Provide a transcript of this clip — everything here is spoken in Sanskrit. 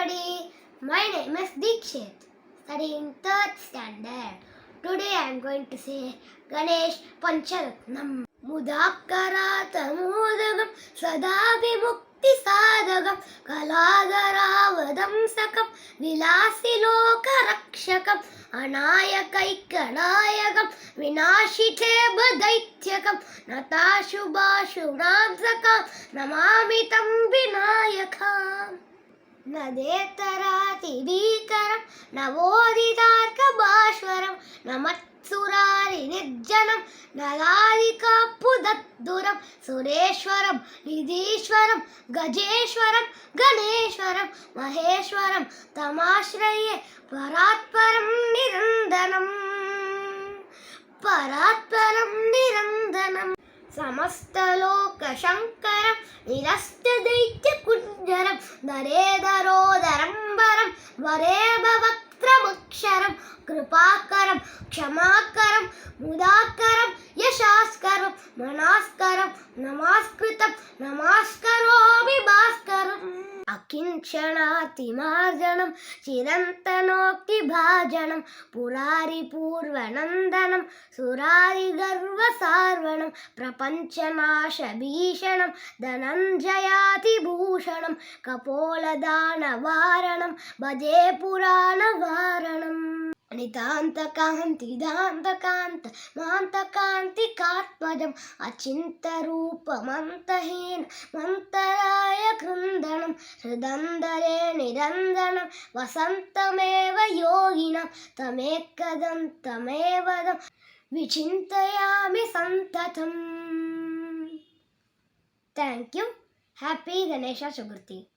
everybody. My name is Dikshit, studying 3rd standard. Today I am going to say Ganesh Pancharatnam. Mudakaratamudagam Sadabhimukti Sadagam Kalagaravadamsakam Vilasilokarakshakam Anayakaikanayagam Vinashite Badaityakam Natashubashunamsakam Namamitam Vinayakam Nadetaraati Bhikaram Navodhitarkabhashwaram Namatsurari Nirjanam Naladikapudatduram Sureshwaram Nidishwaram Gajeshwaram Ganeshwaram Maheshwaram Tamashraye Paratparam Nirandanam Samastaloka Shankaram Nirastadaitya Kunjaram Daredarodaram Varam Vareba Vaktramaksharam Kripakaram Kshamakaram Mudakaram Yashaskaram Manaskaram Namaskritam Namaskaromi Bhaskaram Akinchanaati Marjanam Chirantanokti Bhajanam Purari Purvanandanam Surari Garva Sarvanam Prapanchanasha Bhishanam Dhananjayati Bhushanam Kapoladana Varanam Bhaje Purana Varanam Nitantakanti Dantakanta Mantakanti Katmajam Achinta Rupa Mantahin Mantaraya Krundanam Sridandare Nirandanam Vasantameva Yoginam Tamekadam Vichintayami Santatam. Thank you. Happy Ganesha Chaturthi.